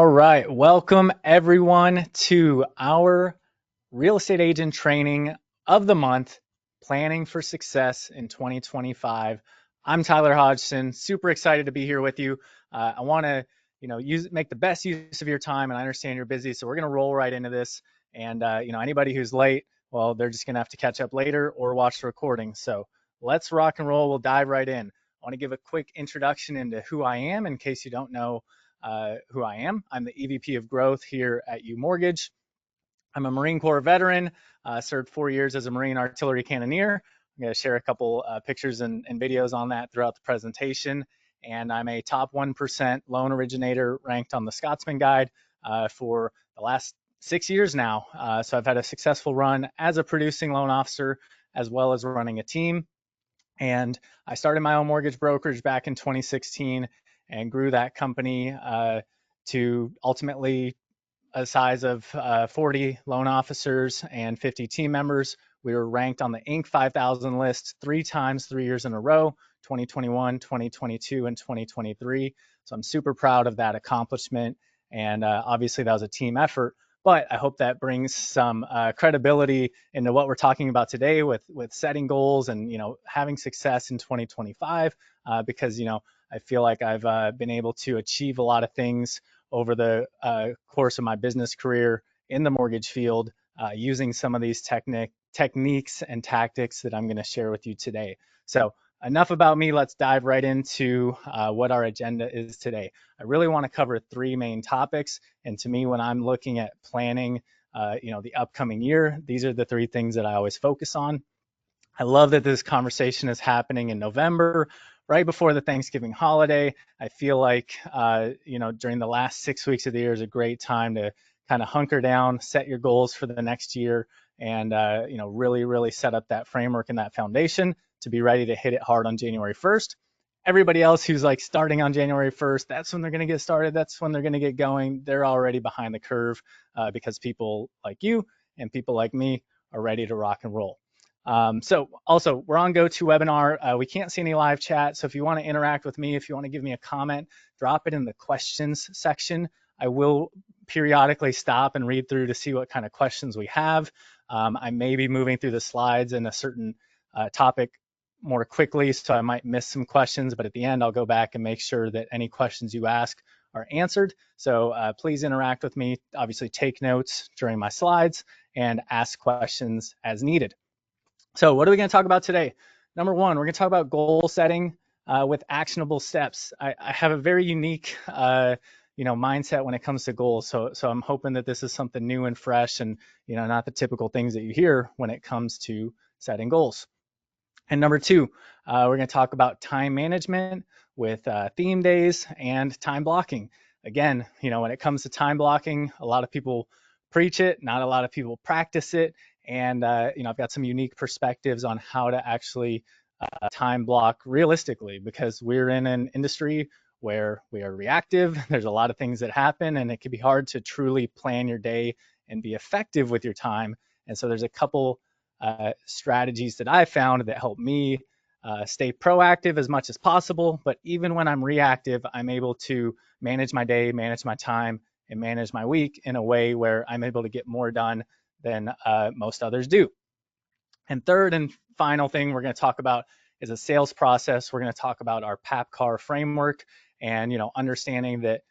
All right, welcome everyone to our real estate agent training of the month, Planning for Success in 2025. I'm Tyler Hodgson, super excited to be here with you. I want to, make the best use of your time, and I understand you're busy, so we're going to roll right into this. And anybody who's late, well, they're just going to have to catch up later or watch the recording. So let's rock and roll. We'll dive right in. I want to give a quick introduction into who I am in case you don't know who I am. I'm the EVP of Growth here at UMortgage. I'm a Marine Corps veteran, served 4 years as a Marine artillery cannoneer. I'm going to share a couple pictures and videos on that throughout the presentation. And I'm a top 1% loan originator ranked on the Scotsman Guide for the last 6 years now. So I've had a successful run as a producing loan officer as well as running a team. And I started my own mortgage brokerage back in 2016 and grew that company to ultimately a size of 40 loan officers and 50 team members. We were ranked on the Inc. 5000 list 3 times, 3 years in a row, 2021, 2022, and 2023. So I'm super proud of that accomplishment. And obviously that was a team effort, but I hope that brings some credibility into what we're talking about today with setting goals and, having success in 2025 because, I feel like I've been able to achieve a lot of things over the course of my business career in the mortgage field using some of these techniques and tactics that I'm going to share with you today. So enough about me. Let's dive right into what our agenda is today. I really want to cover 3 main topics. And to me, when I'm looking at planning, the upcoming year, these are the 3 things that I always focus on. I love that this conversation is happening in November, right before the Thanksgiving holiday. I feel like, during the last 6 weeks of the year is a great time to kind of hunker down, set your goals for the next year, and, really, really set up that framework and that foundation to be ready to hit it hard on January 1st. Everybody else who's like starting on January 1st, that's when they're going to get started. That's when they're going to get going. They're already behind the curve because people like you and people like me are ready to rock and roll. So also we're on GoToWebinar. We can't see any live chat. So if you want to interact with me, if you want to give me a comment, drop it in the questions section. I will periodically stop and read through to see what kind of questions we have. I may be moving through the slides in a certain topic more quickly, so I might miss some questions, but at the end, I'll go back and make sure that any questions you ask are answered. So please interact with me. Obviously, take notes during my slides and ask questions as needed. So what are we going to talk about today? Number 1, we're going to talk about goal setting with actionable steps. I have a very unique mindset when it comes to goals. So I'm hoping that this is something new and fresh and, not the typical things that you hear when it comes to setting goals. And number 2, we're going to talk about time management with theme days and time blocking. Again, when it comes to time blocking, a lot of people preach it, not a lot of people practice it. And, I've got some unique perspectives on how to actually time block realistically, because we're in an industry where we are reactive. There's a lot of things that happen, and it can be hard to truly plan your day and be effective with your time. And so there's a couple strategies that I found that help me stay proactive as much as possible. But even when I'm reactive, I'm able to manage my day, manage my time, and manage my week in a way where I'm able to get more done than most others do. And third and final thing we're going to talk about is a sales process. We're going to talk about our PAPCAR framework and, understanding that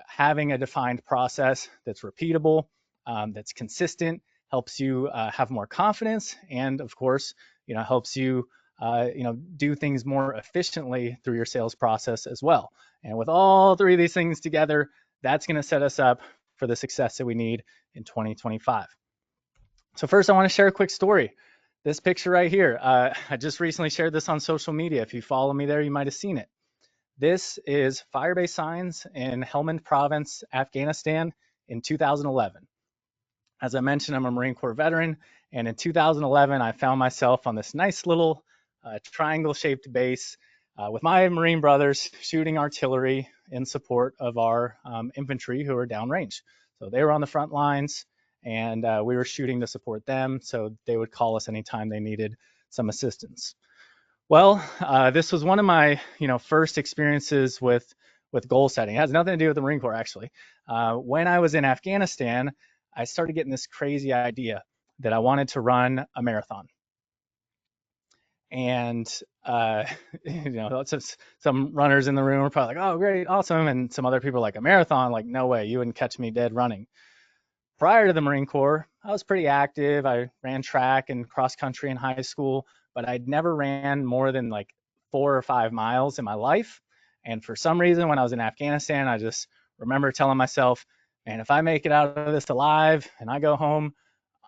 having a defined process that's repeatable, that's consistent, helps you have more confidence, and of course, helps you, do things more efficiently through your sales process as well. And with all 3 of these things together, that's going to set us up for the success that we need in 2025. So first, I want to share a quick story. This picture right here, I just recently shared this on social media. If you follow me there, you might have seen it. This is Firebase Signs in Helmand Province, Afghanistan in 2011. As I mentioned, I'm a Marine Corps veteran, and in 2011, I found myself on this nice little triangle-shaped base with my Marine brothers shooting artillery in support of our infantry who were downrange. So they were on the front lines, and we were shooting to support them, so they would call us anytime they needed some assistance. Well, this was one of my first experiences with with goal setting. It has nothing to do with the Marine Corps, actually. When I was in Afghanistan, I started getting this crazy idea that I wanted to run a marathon. And some runners in the room are probably like, "Oh, great, awesome," and some other people are like, "A marathon? Like, no way, you wouldn't catch me dead running." Prior to the Marine Corps, I was pretty active. I ran track and cross country in high school, but I'd never ran more than like 4 or 5 miles in my life. And for some reason, when I was in Afghanistan, I just remember telling myself, man, if I make it out of this alive and I go home,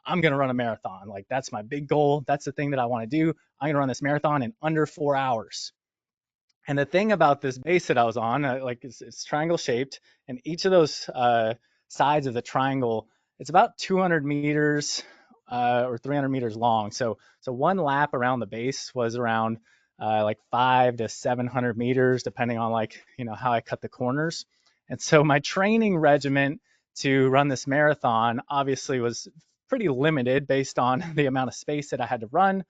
I'm going to run a marathon. Like, that's my big goal. That's the thing that I want to do. I'm going to run this marathon in under 4 hours. And the thing about this base that I was on, it's triangle shaped, and each of those sides of the triangle, it's about 200 meters or 300 meters long. So one lap around the base was around like 500 to 700 meters, depending on how I cut the corners. And so my training regimen to run this marathon obviously was pretty limited based on the amount of space that I had to run,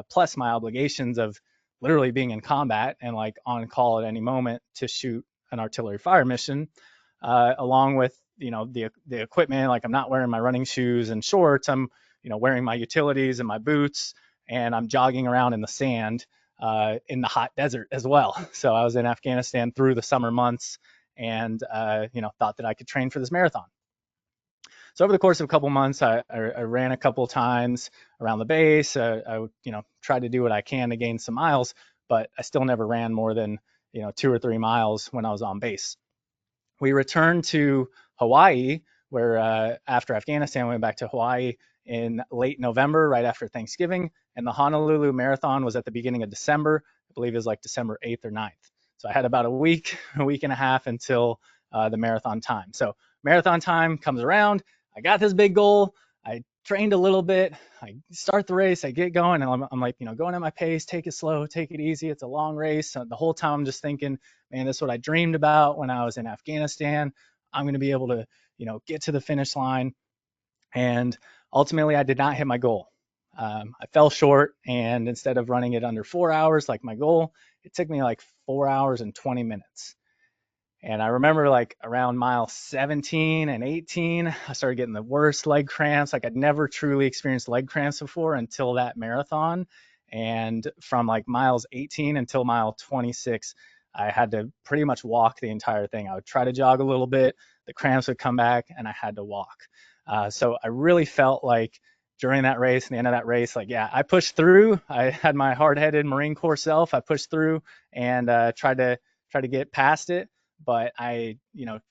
plus my obligations of literally being in combat and like on call at any moment to shoot an artillery fire mission, along with the equipment. Like, I'm not wearing my running shoes and shorts. I'm wearing my utilities and my boots, and I'm jogging around in the sand in the hot desert as well. So I was in Afghanistan through the summer months, and thought that I could train for this marathon. So over the course of a couple months, I ran a couple times around the base. I tried to do what I can to gain some miles, but I still never ran more than 2 or 3 miles when I was on base. We returned to Hawaii, where after Afghanistan, we went back to Hawaii in late November, right after Thanksgiving, and the Honolulu Marathon was at the beginning of December. I believe it was like December 8th or 9th. So I had about a week and a half until the marathon time. So marathon time comes around. I got this big goal. I trained a little bit. I start the race. I get going, and I'm like, going at my pace. Take it slow. Take it easy. It's a long race. So the whole time I'm just thinking, man, this is what I dreamed about when I was in Afghanistan. I'm going to be able to, get to the finish line. And ultimately, I did not hit my goal. I fell short, and instead of running it under 4 hours like my goal, it took me like 4 hours and 20 minutes. And I remember like around mile 17 and 18, I started getting the worst leg cramps. Like, I'd never truly experienced leg cramps before until that marathon. And from like miles 18 until mile 26, I had to pretty much walk the entire thing. I would try to jog a little bit, the cramps would come back, and I had to walk. So I really felt like during that race and the end of that race, like, yeah, I pushed through. I had my hard-headed Marine Corps self. I pushed through and tried to get past it. But I,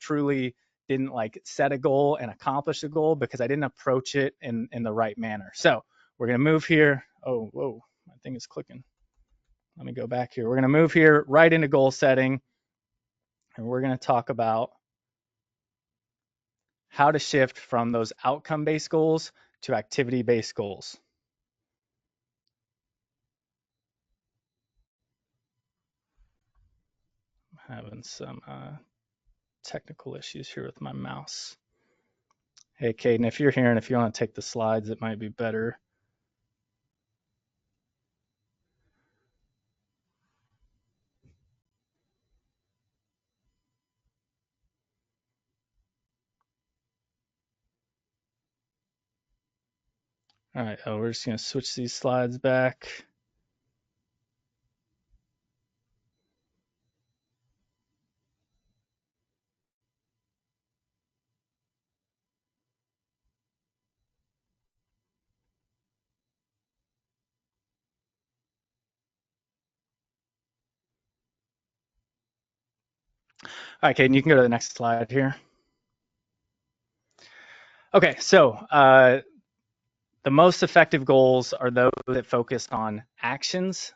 truly didn't like set a goal and accomplish the goal because I didn't approach it in the right manner. So we're going to move here. Oh, whoa, my thing is clicking. Let me go back here. We're going to move here right into goal setting, and we're going to talk about how to shift from those outcome-based goals to activity-based goals. I'm having some technical issues here with my mouse. Hey, Caden, if you're here and if you want to take the slides, it might be better. All right, we're just going to switch these slides back. All right, Caden, you can go to the next slide here. Okay, so the most effective goals are those that focus on actions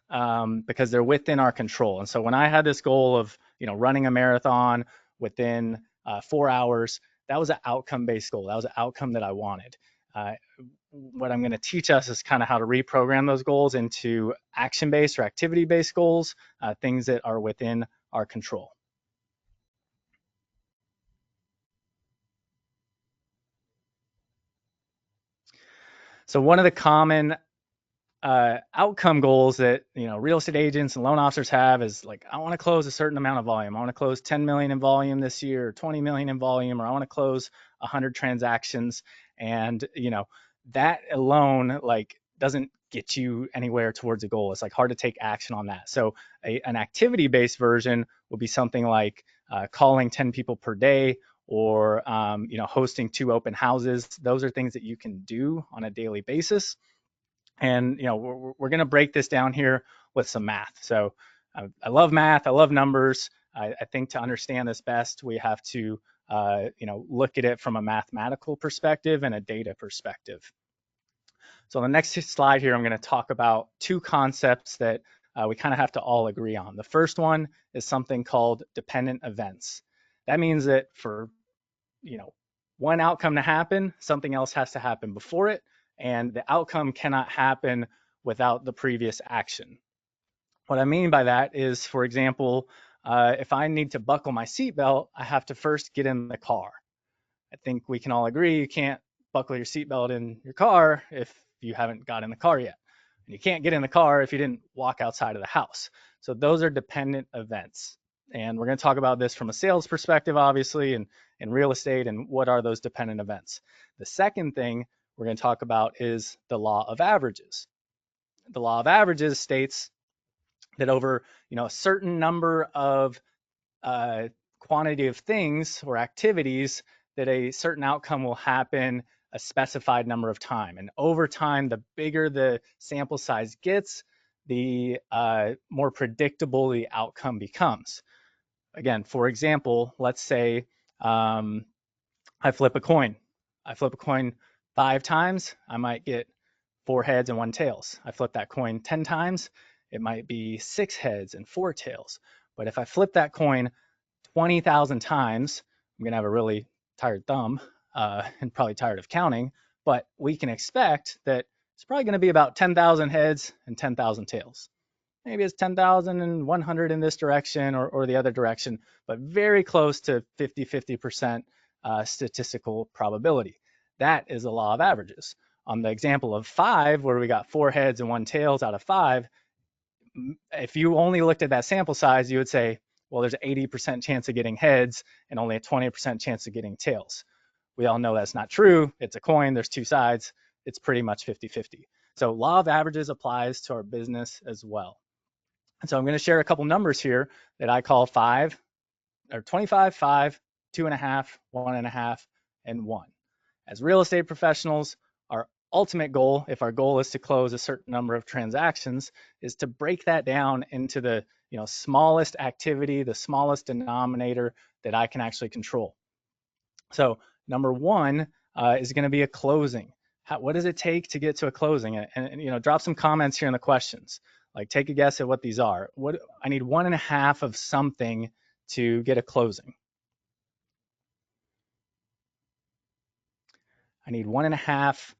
because they're within our control. And so when I had this goal of running a marathon within 4 hours, that was an outcome-based goal. That was an outcome that I wanted. What I'm going to teach us is kind of how to reprogram those goals into action-based or activity-based goals, things that are within our control. So one of the common outcome goals that real estate agents and loan officers have is like, I want to close a certain amount of volume. I want to close 10 million in volume this year, or 20 million in volume, or I want to close 100 transactions. And that alone like doesn't get you anywhere towards a goal. It's like hard to take action on that. So an activity-based version would be something like calling 10 people per day, or hosting 2 open houses. Those are things that you can do on a daily basis. And we're going to break this down here with some math. So I love math. I love numbers. I think to understand this best, we have to look at it from a mathematical perspective and a data perspective. So the next slide here, I'm going to talk about 2 concepts that we kind of have to all agree on. The first one is something called dependent events. That means that for one outcome to happen, something else has to happen before it, and the outcome cannot happen without the previous action. What I mean by that is, for example, if I need to buckle my seatbelt, I have to first get in the car. I think we can all agree you can't buckle your seatbelt in your car if you haven't got in the car yet. And you can't get in the car if you didn't walk outside of the house. So those are dependent events. And we're going to talk about this from a sales perspective, obviously, and in real estate, and what are those dependent events. The second thing we're going to talk about is the law of averages. The law of averages states that over a certain number of quantity of things or activities, that a certain outcome will happen a specified number of time. And over time, the bigger the sample size gets, the more predictable the outcome becomes. Again, for example, let's say I flip a coin. I flip a coin 5 times, I might get 4 heads and 1 tails. I flip that coin 10 times, it might be 6 heads and 4 tails. But if I flip that coin 20,000 times, I'm going to have a really tired thumb and probably tired of counting, but we can expect that it's probably going to be about 10,000 heads and 10,000 tails. Maybe it's 10,100 in this direction or the other direction, but very close to 50% statistical probability. That is a law of averages. On the example of 5, where we got 4 heads and 1 tails out of 5, if you only looked at that sample size, you would say, well, there's an 80% chance of getting heads and only a 20% chance of getting tails. We all know that's not true. It's a coin, there's 2 sides. It's pretty much 50-50. So law of averages applies to our business as well. And so I'm going to share a couple numbers here that I call 5, or 25, 5, 2.5, 1.5, and 1. As real estate professionals, our ultimate goal, if our goal is to close a certain number of transactions, is to break that down into the smallest activity, the smallest denominator that I can actually control. So number 1 is going to be a closing. What does it take to get to a closing? And drop some comments here in the questions. Like, take a guess at what these are. I need 1.5 of something to get a closing. I need 1.5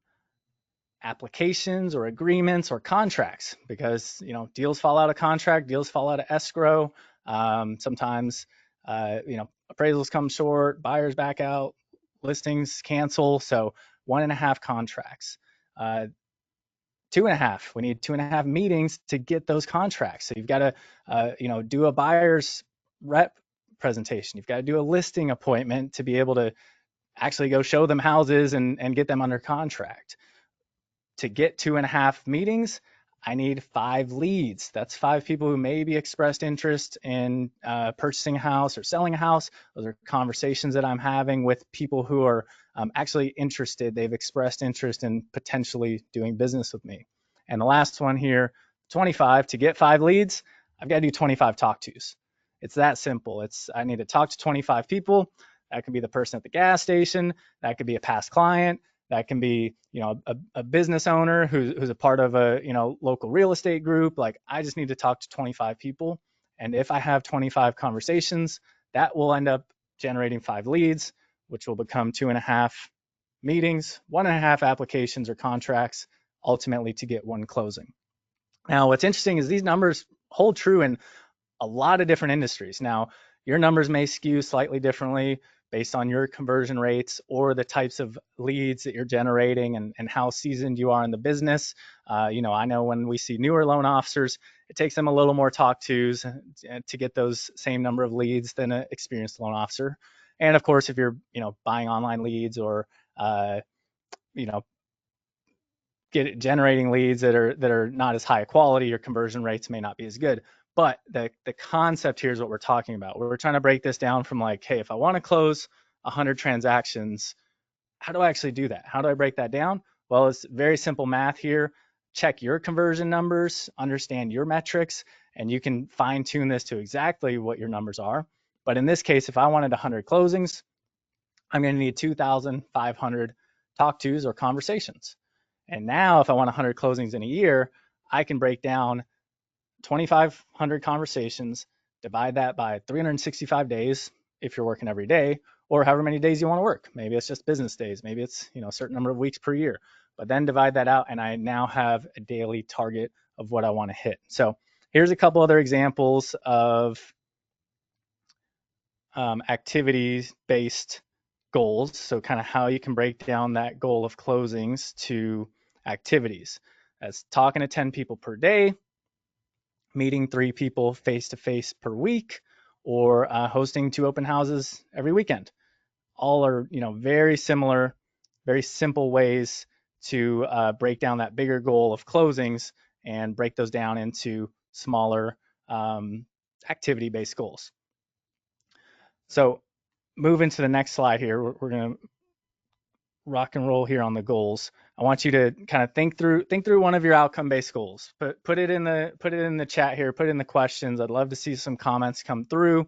applications or agreements or contracts, because deals fall out of contract, deals fall out of escrow. Sometimes appraisals come short, buyers back out, listings cancel. So 1.5 contracts. 2.5. We need 2.5 meetings to get those contracts. So you've got to do a buyer's rep presentation. You've got to do a listing appointment to be able to actually go show them houses and get them under contract. To get 2.5 meetings, I need 5 leads. That's 5 people who maybe expressed interest in purchasing a house or selling a house. Those are conversations that I'm having with people who are actually interested. They've expressed interest in potentially doing business with me. And the last one here, 25, to get 5 leads, I've got to do 25 talk-tos. It's that simple. I need to talk to 25 people. That could be the person at the gas station. That could be a past client. That can be, a business owner who's a part of a, local real estate group. Like, I just need to talk to 25 people. And if I have 25 conversations, that will end up generating 5 leads, which will become 2.5 meetings, 1.5 applications or contracts, ultimately to get 1 closing. Now, what's interesting is these numbers hold true in a lot of different industries. Now, your numbers may skew slightly differently based on your conversion rates or the types of leads that you're generating and how seasoned you are in the business. I know when we see newer loan officers, it takes them a little more talk tos to get those same number of leads than an experienced loan officer. And of course, if you're, buying online leads or, you know, generating leads that are not as high quality, your conversion rates may not be as good. But the concept here is what we're talking about. We're trying to break this down from like, hey, if I want to close 100 transactions, how do I actually do that? How do I break that down? Well, it's very simple math here. Check your conversion numbers, understand your metrics, and you can fine tune this to exactly what your numbers are. But in this case, if I wanted 100 closings, I'm going to need 2,500 talk tos or conversations. And now if I want 100 closings in a year, I can break down 2,500 conversations, divide that by 365 days if you're working every day, or however many days you want to work. Maybe it's just business days. Maybe it's, a certain number of weeks per year. But then divide that out, and I now have a daily target of what I want to hit. So here's a couple other examples of activities-based goals. So kind of how you can break down that goal of closings to activities. That's talking to 10 people per day, meeting 3 people face-to-face per week, or hosting 2 open houses every weekend. All are, very similar, very simple ways to break down that bigger goal of closings and break those down into smaller activity-based goals. So moving to the next slide here, we're going to rock and roll here on the goals. I want you to kind of think through one of your outcome-based goals. Put it in the chat here. Put it in the questions. I'd love to see some comments come through,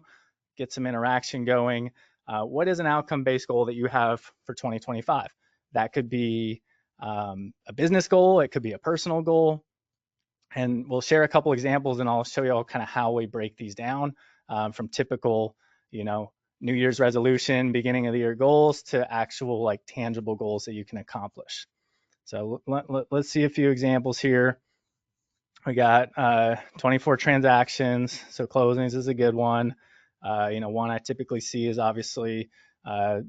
get some interaction going. What is an outcome-based goal that you have for 2025? That could be a business goal. It could be a personal goal. And we'll share a couple examples, and I'll show you all kind of how we break these down from typical, New Year's resolution, beginning of the year goals to actual like tangible goals that you can accomplish. So let's see a few examples here. We got 24 transactions, so closings is a good one. One I typically see is obviously, a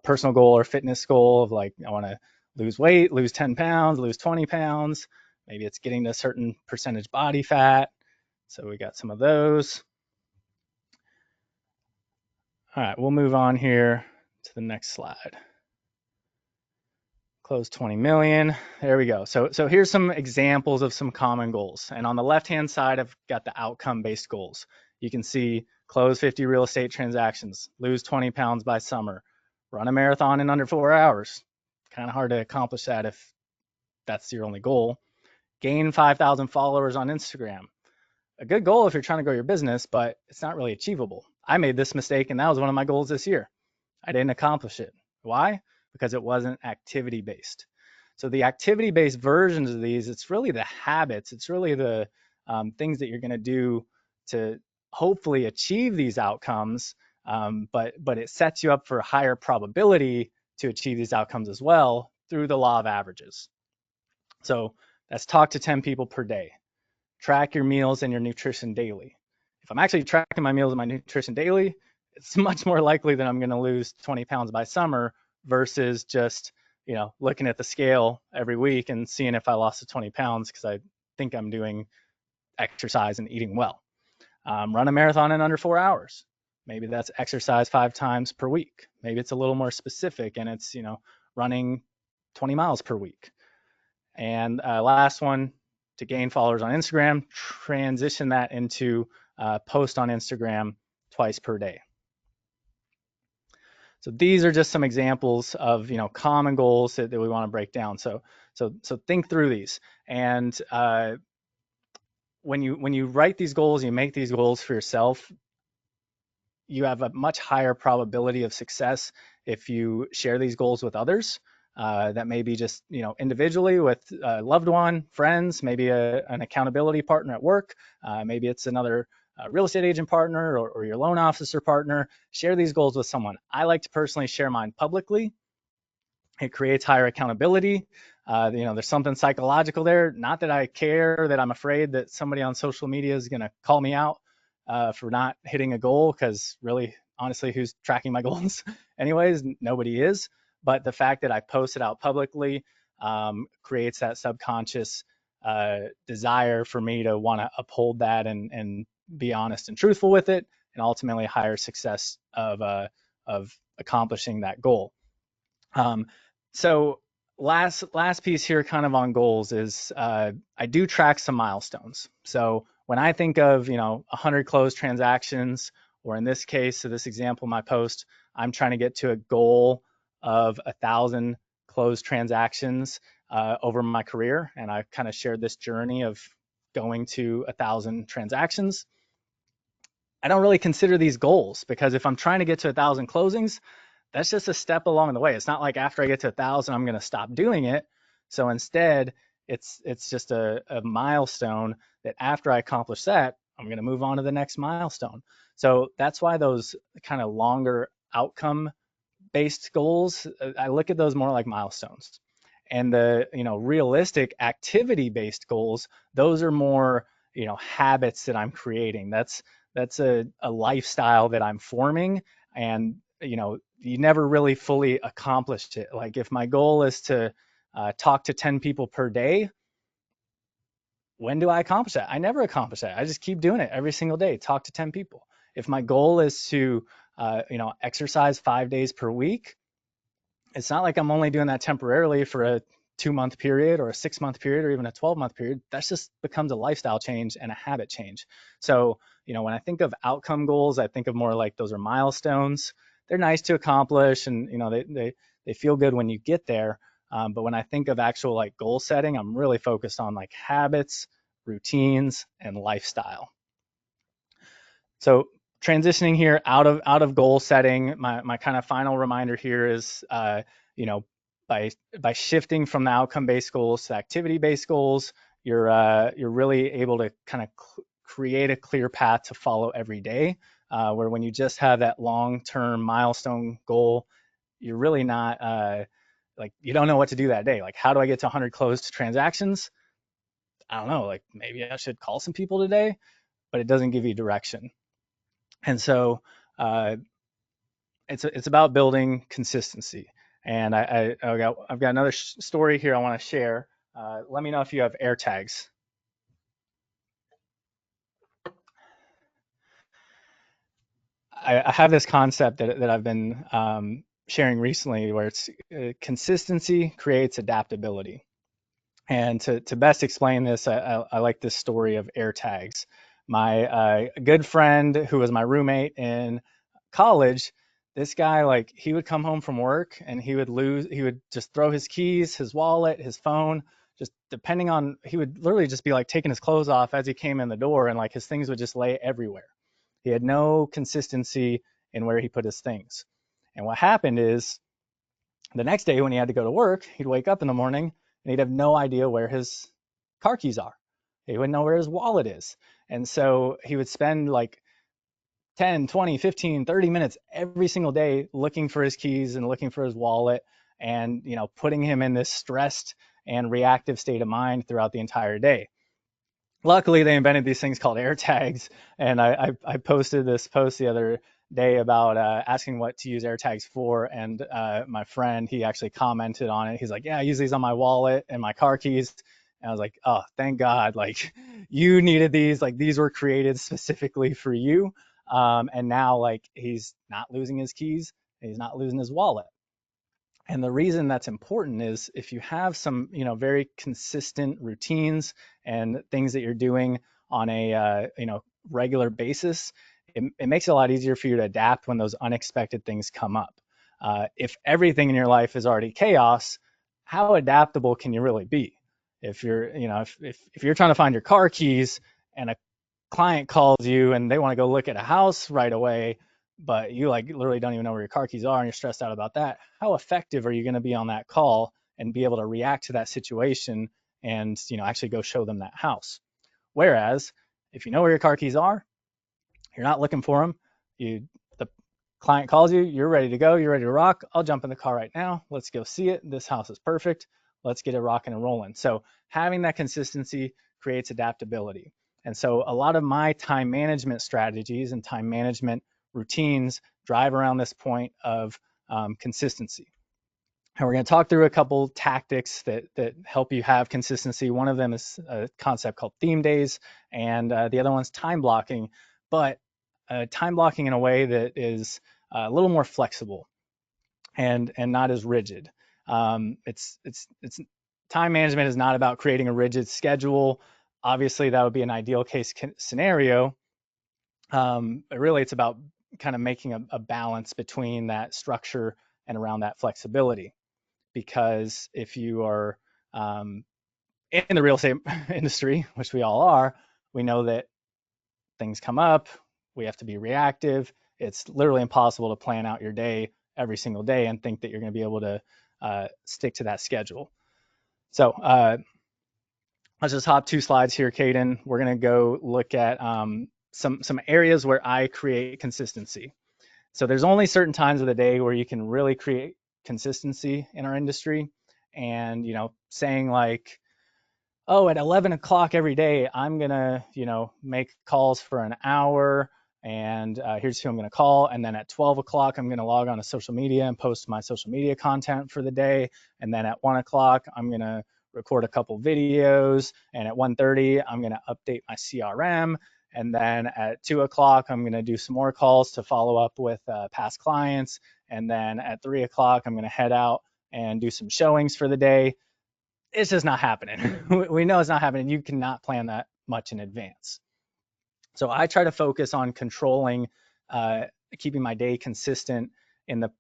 personal goal or fitness goal of like, I want to lose weight, lose 10 pounds, lose 20 pounds. Maybe it's getting to a certain percentage body fat. So we got some of those. All right, we'll move on here to the next slide. Close 20 million. There we go. So here's some examples of some common goals. And on the left-hand side, I've got the outcome-based goals. You can see close 50 real estate transactions, lose 20 pounds by summer, run a marathon in under 4 hours. Kind of hard to accomplish that if that's your only goal. Gain 5,000 followers on Instagram. A good goal if you're trying to grow your business, but it's not really achievable. I made this mistake, and that was one of my goals this year. I didn't accomplish it. Why? Because it wasn't activity-based. So the activity-based versions of these, it's really the habits. It's really the things that you're going to do to hopefully achieve these outcomes, but it sets you up for a higher probability to achieve these outcomes as well through the law of averages. So that's talk to 10 people per day. Track your meals and your nutrition daily. If I'm actually tracking my meals and my nutrition daily, it's much more likely that I'm going to lose 20 pounds by summer versus just, looking at the scale every week and seeing if I lost the 20 pounds because I think I'm doing exercise and eating well. Run a marathon in under 4 hours. Maybe that's exercise 5 times per week. Maybe it's a little more specific and it's, running 20 miles per week. And last one, to gain followers on Instagram, transition that into post on Instagram twice per day. So these are just some examples of common goals that we want to break down. So think through these, and when you write these goals, you make these goals for yourself, you have a much higher probability of success if you share these goals with others. That may be just individually with a loved one, friends, maybe an accountability partner at work, maybe it's another real estate agent partner or your loan officer partner. Share these goals with someone. I like to personally share mine publicly. It creates higher accountability. There's something psychological there. Not that I care, that I'm afraid that somebody on social media is going to call me out for not hitting a goal, because really, honestly, who's tracking my goals anyways? Nobody is. But the fact that I post it out publicly creates that subconscious desire for me to want to uphold that and be honest and truthful with it, and ultimately higher success of accomplishing that goal. So last piece here, kind of on goals, is I do track some milestones. So when I think of 100 closed transactions, or in this case, so this example, my post, I'm trying to get to a goal of 1,000 closed transactions over my career, and I've kind of shared this journey of going to 1,000 transactions. I don't really consider these goals, because if I'm trying to get to 1,000 closings, that's just a step along the way. It's not like after I get to 1,000, I'm going to stop doing it. So instead, it's just a milestone that after I accomplish that, I'm going to move on to the next milestone. So that's why those kind of longer outcome based goals, I look at those more like milestones. And the realistic activity based goals, those are more habits that I'm creating. That's a lifestyle that I'm forming, and you never really fully accomplished it. Like if my goal is to talk to 10 people per day, when do I accomplish that? I never accomplish that. I just keep doing it every single day, talk to 10 people. If my goal is to exercise 5 days per week, it's not like I'm only doing that temporarily for a 2-month period or a 6-month period or even a 12-month period. That just becomes a lifestyle change and a habit change. So when I think of outcome goals, I think of more like those are milestones. They're nice to accomplish, and they feel good when you get there. But when I think of actual like goal setting, I'm really focused on like habits, routines, and lifestyle. So transitioning here out of goal setting, my kind of final reminder here is by shifting from the outcome based goals to activity based goals, you're really able to kind of create a clear path to follow every day. Where when you just have that long term milestone goal, you're really not like, you don't know what to do that day. Like, how do I get to 100 closed transactions? I don't know. Like, maybe I should call some people today, but it doesn't give you direction. And so it's about building consistency. And I've got another story here I want to share. Let me know if you have air tags. I have this concept that I've been sharing recently, where it's consistency creates adaptability. And to best explain this, I like this story of air tags. My good friend who was my roommate in college, this guy, like, he would come home from work and he would just throw his keys, his wallet, his phone, just depending on, he would literally just be like taking his clothes off as he came in the door, and like his things would just lay everywhere. He had no consistency in where he put his things. And what happened is, the next day when he had to go to work, he'd wake up in the morning and he'd have no idea where his car keys are. He wouldn't know where his wallet is. And so he would spend like 10, 20, 15, 30 minutes every single day looking for his keys and looking for his wallet, and putting him in this stressed and reactive state of mind throughout the entire day. Luckily, they invented these things called air tags, and I posted this post the other day about asking what to use air tags for, and my friend, he actually commented on it. He's like, yeah, I use these on my wallet and my car keys. And I was like, oh, thank God, like, you needed these, like, these were created specifically for you. And now, like, he's not losing his keys, he's not losing his wallet. And the reason that's important is, if you have some, very consistent routines and things that you're doing on a, regular basis, it makes it a lot easier for you to adapt when those unexpected things come up. If everything in your life is already chaos, how adaptable can you really be? If you're, if you're trying to find your car keys and a client calls you and they want to go look at a house right away, but you like literally don't even know where your car keys are and you're stressed out about that, how effective are you going to be on that call and be able to react to that situation and actually go show them that house? Whereas if you know where your car keys are, you're not looking for them, the client calls you, you're ready to go, you're ready to rock, I'll jump in the car right now, let's go see it, this house is perfect, let's get it rocking and rolling. So having that consistency creates adaptability. And so a lot of my time management strategies and time management routines drive around this point of consistency. And we're going to talk through a couple tactics that help you have consistency. One of them is a concept called theme days, and the other one's time blocking, but time blocking in a way that is a little more flexible and not as rigid. It's time management is not about creating a rigid schedule. Obviously, that would be an ideal case scenario. But really, it's about kind of making a balance between that structure and around that flexibility. Because if you are in the real estate industry, which we all are, we know that things come up. We have to be reactive. It's literally impossible to plan out your day every single day and think that you're going to be able to stick to that schedule. So let's just hop 2 slides here, Caden. We're going to go look at some areas where I create consistency. So there's only certain times of the day where you can really create consistency in our industry. And, saying like, oh, at 11 o'clock every day, I'm going to, make calls for an hour, and here's who I'm going to call. And then at 12 o'clock, I'm going to log on to social media and post my social media content for the day. And then at 1 o'clock, I'm going to record a couple videos. And at 1:30, I'm going to update my CRM. And then at 2 o'clock, I'm going to do some more calls to follow up with past clients. And then at 3 o'clock, I'm going to head out and do some showings for the day. It's just not happening. We know it's not happening. You cannot plan that much in advance. So I try to focus on controlling, keeping my day consistent in the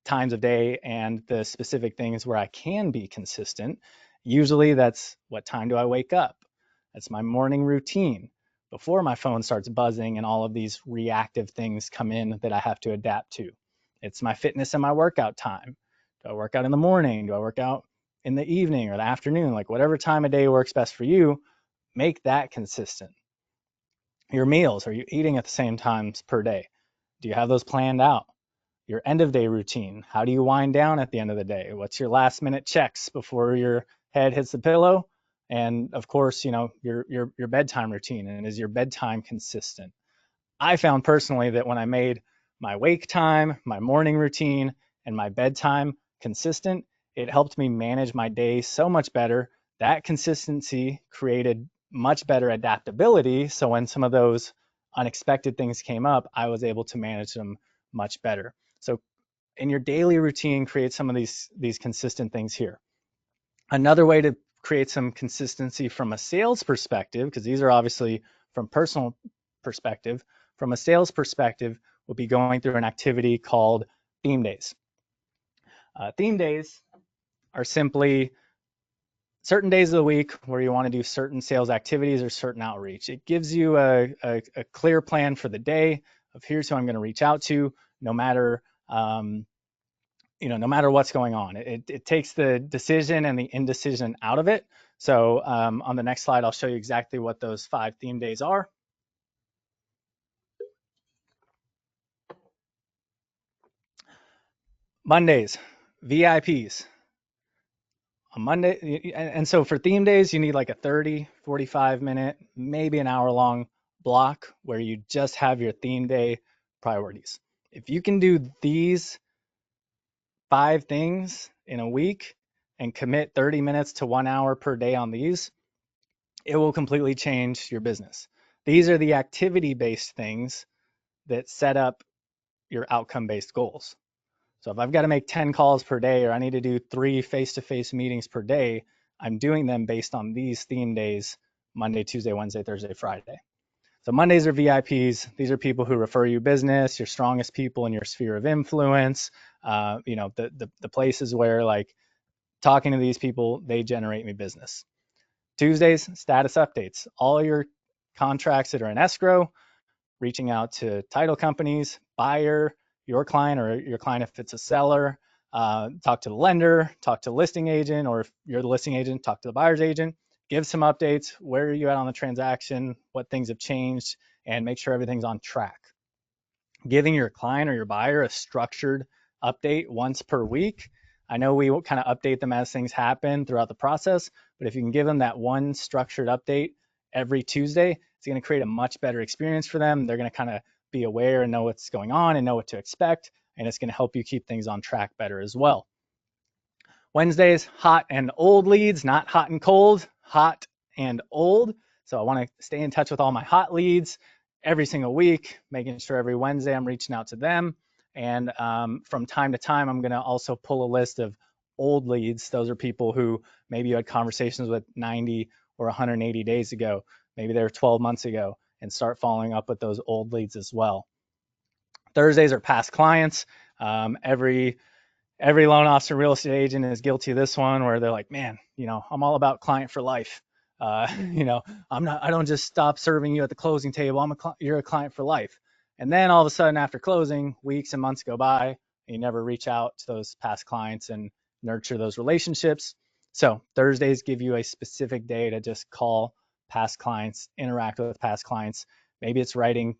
times of day and the specific things where I can be consistent. Usually that's what time do I wake up? That's my morning routine before my phone starts buzzing and all of these reactive things come in that I have to adapt to. It's my fitness and my workout time. Do I work out in the morning? Do I work out in the evening or the afternoon? Like whatever time of day works best for you, make that consistent. Your meals, are you eating at the same times per day? Do you have those planned out? Your end of day routine, how do you wind down at the end of the day? What's your last minute checks before your head hits the pillow? And of course, your bedtime routine, and is your bedtime consistent? I found personally that when I made my wake time, my morning routine, and my bedtime consistent, it helped me manage my day so much better. That consistency created much better adaptability. So when some of those unexpected things came up, I was able to manage them much better. So in your daily routine, create some of these consistent things here. Another way to create some consistency from a sales perspective, because these are obviously from personal perspective, from a sales perspective, we'll be going through an activity called theme days. Theme days are simply certain days of the week where you want to do certain sales activities or certain outreach. It gives you a clear plan for the day of here's who I'm going to reach out to, no matter no matter what's going on. It takes the decision and the indecision out of it. So on the next slide, I'll show you exactly what those 5 theme days are. Mondays, VIPs. On Monday, and so for theme days, you need like a 30, 45 minute, maybe an hour long block where you just have your theme day priorities. If you can do these 5 things in a week and commit 30 minutes to 1 hour per day on these, it will completely change your business. These are the activity-based things that set up your outcome-based goals. So if I've got to make 10 calls per day, or I need to do 3 face-to-face meetings per day, I'm doing them based on these theme days: Monday, Tuesday, Wednesday, Thursday, Friday. So Mondays are VIPs. These are people who refer you business, your strongest people in your sphere of influence, the places where, like, talking to these people, they generate me business. Tuesdays, status updates. All your contracts that are in escrow, reaching out to title companies, buyer, your client, or your client if it's a seller, talk to the lender, talk to the listing agent, or if you're the listing agent, talk to the buyer's agent, give some updates. Where are you at on the transaction? What things have changed? And make sure everything's on track. Giving your client or your buyer a structured update once per week. I know we will kind of update them as things happen throughout the process, but if you can give them that one structured update every Tuesday, it's going to create a much better experience for them. They're going to kind of be aware and know what's going on and know what to expect. And it's going to help you keep things on track better as well. Wednesdays, hot and old leads, not hot and cold, hot and old. So I want to stay in touch with all my hot leads every single week, making sure every Wednesday I'm reaching out to them. And from time to time, I'm going to also pull a list of old leads. Those are people who maybe you had conversations with 90 or 180 days ago. Maybe they were 12 months ago, and start following up with those old leads as well. Thursdays are past clients. Every loan officer, real estate agent is guilty of this one, where they're like, man, I'm all about client for life. I don't just stop serving you at the closing table. You're a client for life. And then all of a sudden after closing, weeks and months go by, and you never reach out to those past clients and nurture those relationships. So Thursdays give you a specific day to just call past clients, interact with past clients. Maybe it's writing,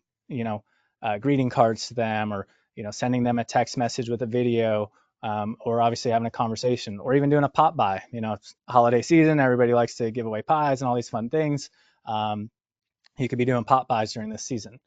greeting cards to them, or, sending them a text message with a video, or obviously having a conversation, or even doing a pop buy. It's holiday season. Everybody likes to give away pies and all these fun things. You could be doing pop buys during this season.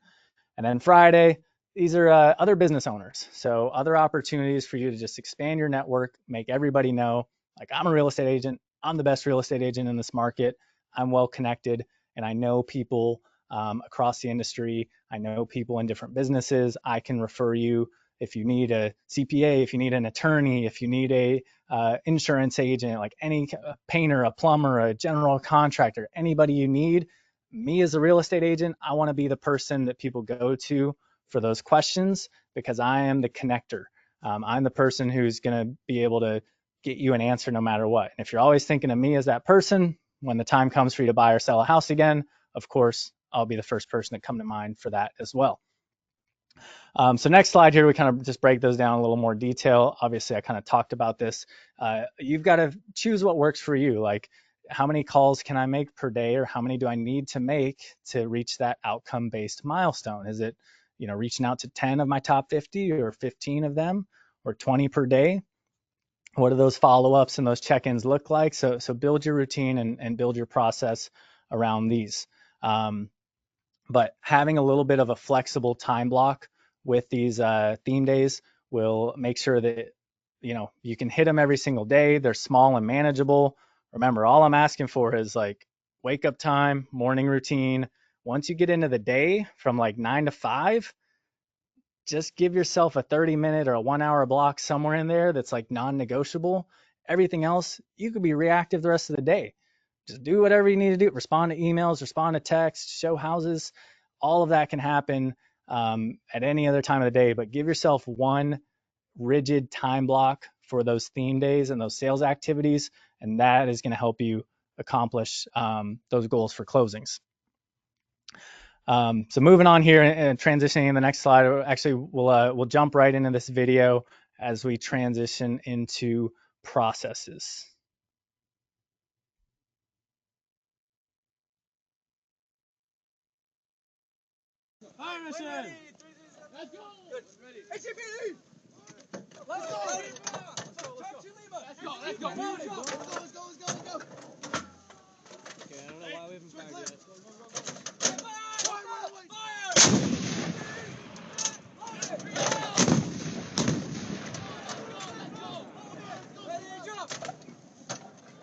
And then Friday, these are other business owners. So other opportunities for you to just expand your network, make everybody know, like, I'm a real estate agent. I'm the best real estate agent in this market. I'm well connected, and I know people across the industry. I know people in different businesses. I can refer you if you need a CPA, if you need an attorney, if you need a insurance agent, like any painter, a plumber, a general contractor, anybody you need. Me as a real estate agent, I want to be the person that people go to for those questions, because I am the connector. I'm the person who's going to be able to get you an answer no matter what. And if you're always thinking of me as that person, when the time comes for you to buy or sell a house again, of course, I'll be the first person that come to mind for that as well. So next slide here, we kind of just break those down in a little more detail. Obviously, I kind of talked about this. You've got to choose what works for you. Like, how many calls can I make per day, or how many do I need to make to reach that outcome-based milestone? Is it, reaching out to 10 of my top 50, or 15 of them, or 20 per day? What do those follow-ups and those check-ins look like? So build your routine and build your process around these. But having a little bit of a flexible time block with these theme days will make sure that you can hit them every single day. They're small and manageable. Remember, all I'm asking for is like wake up time, morning routine. Once you get into the day from like 9 to 5, just give yourself a 30-minute or a 1-hour block somewhere in there that's like non-negotiable. Everything else, you could be reactive the rest of the day. Just do whatever you need to do. Respond to emails, respond to texts, show houses. All of that can happen at any other time of the day, but give yourself one rigid time block for those theme days and those sales activities, and that is going to help you accomplish those goals for closings. So moving on here and transitioning in the next slide, actually we'll jump right into this video as we transition into processes. Fire mission! Let's go! Ready. HCP! Let's go! Let's go! Let's go! Let's go! Okay, I don't know why we haven't fired yet.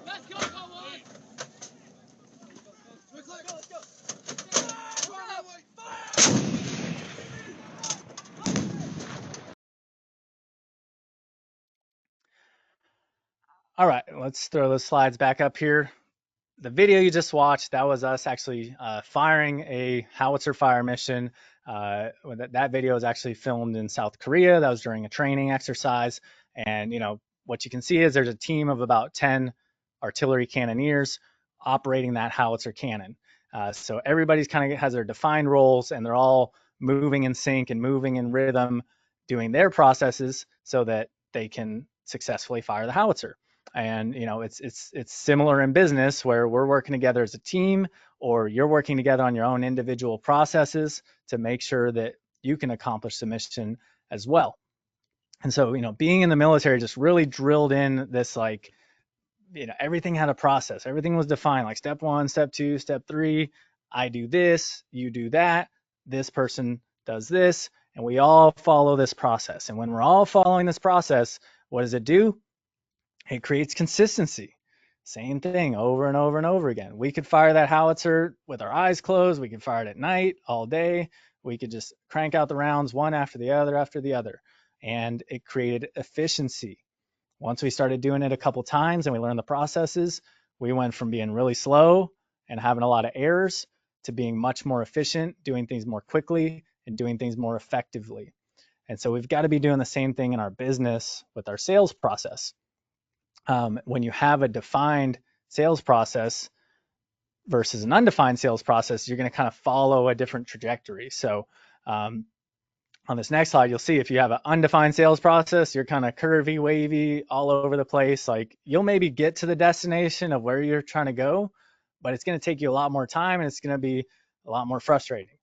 Let's go, Cowboys! Let's go! All right, let's throw those slides back up here. The video you just watched, that was us actually firing a howitzer fire mission. That video was actually filmed in South Korea. That was during a training exercise. And, what you can see is there's a team of about 10 artillery cannoneers operating that howitzer cannon. So everybody's kind of has their defined roles, and they're all moving in sync and moving in rhythm, doing their processes so that they can successfully fire the howitzer. And it's similar in business, where we're working together as a team, or you're working together on your own individual processes to make sure that you can accomplish the mission as well. And so being in the military just really drilled in this, like, everything had a process, everything was defined, like step 1, step 2, step 3. I do this, you do that, this person does this, and we all follow this process. And when we're all following this process, what does it do? It creates consistency. Same thing over and over and over again. We could fire that howitzer with our eyes closed. We could fire it at night, all day. We could just crank out the rounds one after the other. And it created efficiency. Once we started doing it a couple times and we learned the processes, we went from being really slow and having a lot of errors to being much more efficient, doing things more quickly and doing things more effectively. And so we've got to be doing the same thing in our business with our sales process. When you have a defined sales process versus an undefined sales process, you're going to kind of follow a different trajectory. So on this next slide, you'll see if you have an undefined sales process, you're kind of curvy, wavy, all over the place. Like you'll maybe get to the destination of where you're trying to go, but it's going to take you a lot more time and it's going to be a lot more frustrating.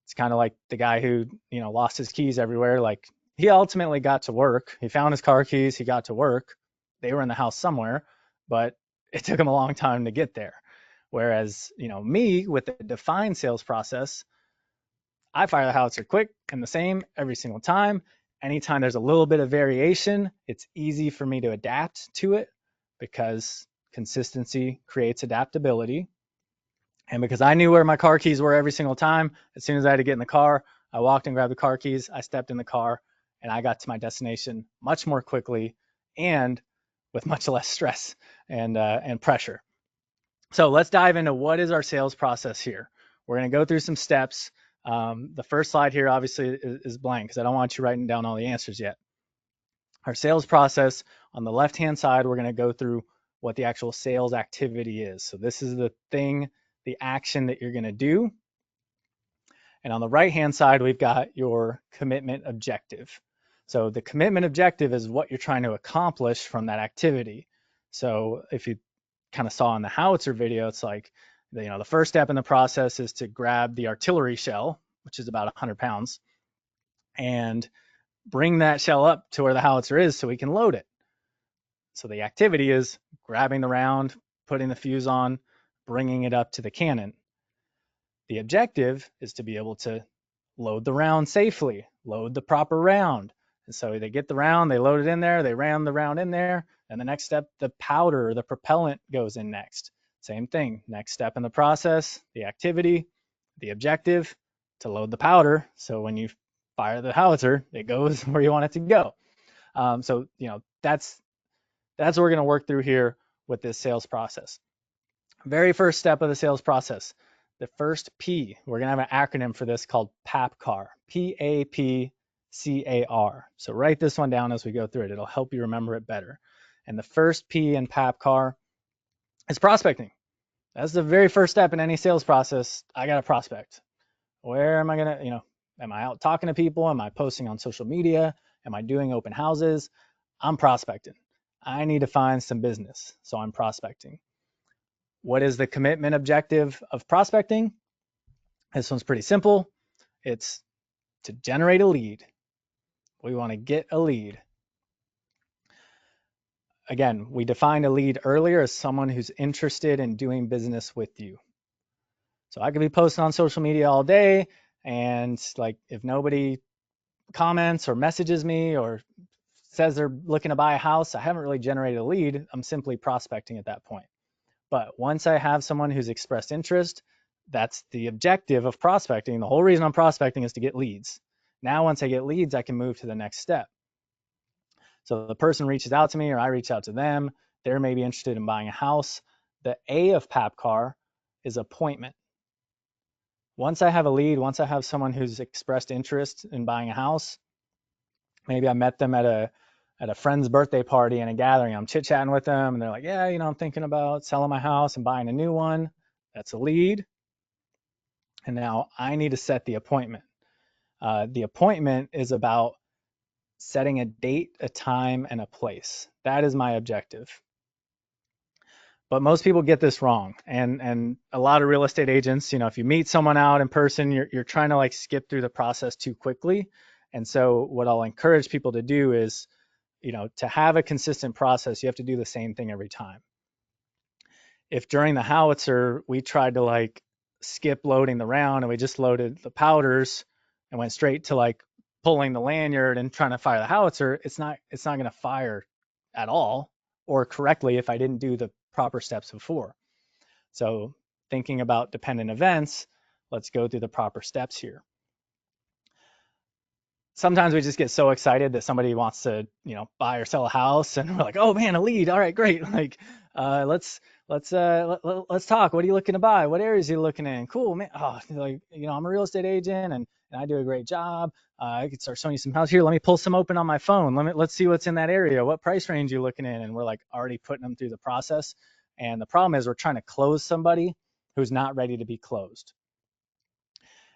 It's kind of like the guy who, lost his keys everywhere. Like he ultimately got to work. He found his car keys. He got to work. They were in the house somewhere, but it took him a long time to get there. Whereas, me with the defined sales process, I fire the howitzer quick and the same every single time. Anytime there's a little bit of variation, it's easy for me to adapt to it because consistency creates adaptability. And because I knew where my car keys were every single time, as soon as I had to get in the car, I walked and grabbed the car keys, I stepped in the car, and I got to my destination much more quickly and with much less stress and pressure. So let's dive into what is our sales process here. We're going to go through some steps. The first slide here obviously is blank because I don't want you writing down all the answers yet. Our sales process on the left-hand side, we're going to go through what the actual sales activity is. So this is the thing, the action that you're going to do. And on the right-hand side, we've got your commitment objective. So the commitment objective is what you're trying to accomplish from that activity. So if you kind of saw in the howitzer video, it's like, the first step in the process is to grab the artillery shell, which is about 100 pounds, and bring that shell up to where the howitzer is so we can load it. So the activity is grabbing the round, putting the fuse on, bringing it up to the cannon. The objective is to be able to load the round safely, load the proper round. And so they get the round, they load it in there, they ram the round in there, and the next step, the powder or the propellant goes in next. Same thing, next step in the process, the activity, the objective, to load the powder. So when you fire the howitzer, it goes where you want it to go. So that's what we're going to work through here with this sales process. Very first step of the sales process, the first P, we're going to have an acronym for this called PAPCAR, P-A-P-C-A-R. So write this one down as we go through it. It'll help you remember it better. And the first P in PAPCAR is prospecting. That's the very first step in any sales process. I got to prospect. Where am I going to, am I out talking to people? Am I posting on social media? Am I doing open houses? I'm prospecting. I need to find some business, so I'm prospecting. What is the commitment objective of prospecting? This one's pretty simple. It's to generate a lead. We want to get a lead. Again, we defined a lead earlier as someone who's interested in doing business with you. So I could be posting on social media all day, and like if nobody comments or messages me or says they're looking to buy a house, I haven't really generated a lead. I'm simply prospecting at that point. But once I have someone who's expressed interest, that's the objective of prospecting. The whole reason I'm prospecting is to get leads. Now, once I get leads, I can move to the next step. So the person reaches out to me or I reach out to them. They're maybe interested in buying a house. The A of PAPCAR is appointment. Once I have a lead, once I have someone who's expressed interest in buying a house, maybe I met them at a friend's birthday party and a gathering. I'm chit-chatting with them and they're like, yeah, I'm thinking about selling my house and buying a new one. That's a lead. And now I need to set the appointment. The appointment is about setting a date, a time, and a place. That is my objective. But most people get this wrong. And a lot of real estate agents, if you meet someone out in person, you're trying to skip through the process too quickly. And so what I'll encourage people to do is, to have a consistent process, you have to do the same thing every time. If during the howitzer, we tried to skip loading the round and we just loaded the powders and went straight to like pulling the lanyard and trying to fire the howitzer, it's not going to fire at all or correctly if I didn't do the proper steps before. So thinking about dependent events, let's go through the proper steps here. Sometimes we just get so excited that somebody wants to, buy or sell a house, and we're like, oh man, a lead. All right, great. Like, let's talk. What are you looking to buy? What areas are you looking in? Cool, man. Oh, like, I'm a real estate agent and I do a great job. I could start showing you some houses here. Let me pull some open on my phone. Let's see what's in that area. What price range are you looking in? And we're like already putting them through the process. And the problem is we're trying to close somebody who's not ready to be closed.